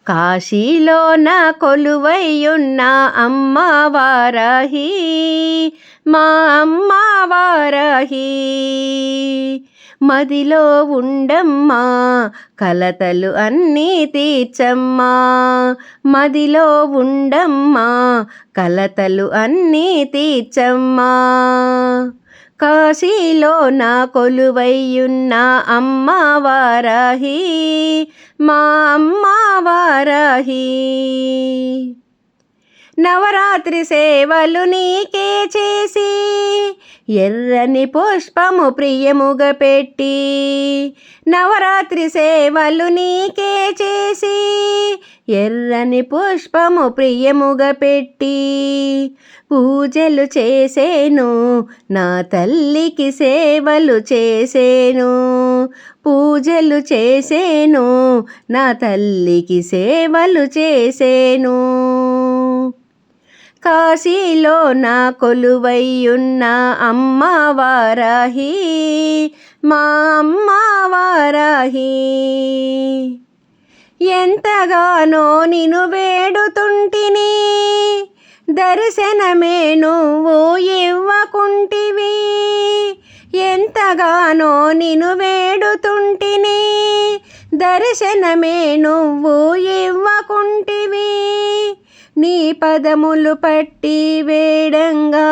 కాశీలోన కొలువైయున్న అమ్మ వారాహి, మా అమ్మ వారాహి. మదిలో ఉండమ్మా కలతలు అన్నీ తీర్చమ్మా, మదిలో ఉండమ్మా కలతలు అన్నీ తీర్చమ్మా. కాశీలోన కొలువైయున్న అమ్మ వారాహి, మా అమ్మ వారాహి. నవరాత్రి సేవలు నీకే చేసి ఎర్రని పుష్పము ప్రియముగా పెట్టి, నవరాత్రి సేవలు నీకే చేసి ఎర్రని పుష్పము ప్రియముగా పెట్టి, పూజలు చేసేను నా తల్లికి సేవలు చేసేను, పూజలు చేసేను నా తల్లికి సేవలు చేసేను. కాశీలోన కొలువైయున్న అమ్మ వారాహి, మా అమ్మ వారాహి. ఎంతగానో నిన్ను వేడుతుంటిని, దర్శనమే నువ్వు ఇవ్వకుంటివి. ఎంతగానో నిన్ను వేడుతుంటిని, దర్శనమే నువ్వు ఇవ్వకుంటివి. నీ పదములు పట్టి వేడంగా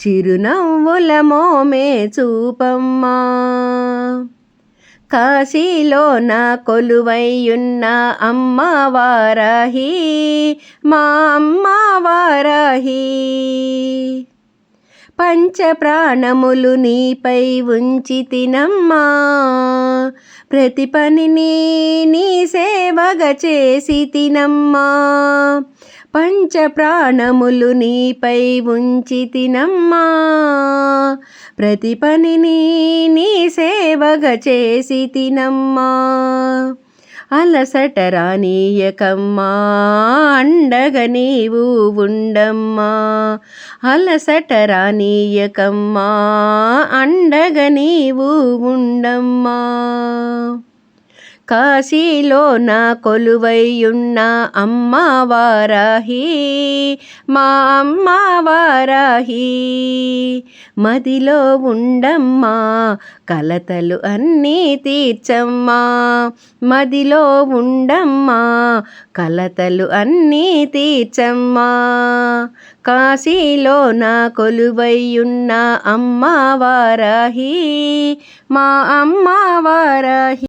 చిరునవ్వుల మోమే చూపమ్మా. కాశీలోన కొలువైయున్న అమ్మ వారాహి, మా అమ్మ వారాహి. పంచ ప్రాణములు నీపై ఉంచితినమ్మా, ప్రతి పనిని నీ సేవగా చేసి తినమ్మా. పంచ ప్రాణములు నీపై ఉంచితినమ్మా, ప్రతి పనిని నీ సేవగా చేసి తినమ్మా. అలసట రానీయకమ్మా అండగా నీవు ఉండమ్మా, అలసట రానీయకమ్మా అండగా నీవు ఉండమ్మా. కాశీలోన కొలువైయున్న అమ్మ వారాహి, మా అమ్మ వారాహి. మదిలో ఉండమ్మా కలతలు అన్నీ తీర్చమ్మా, మదిలో ఉండమ్మా కలతలు అన్నీ తీర్చమ్మా. కాశీలోన కొలువైయున్న అమ్మ వారాహి, మా అమ్మ వారాహి.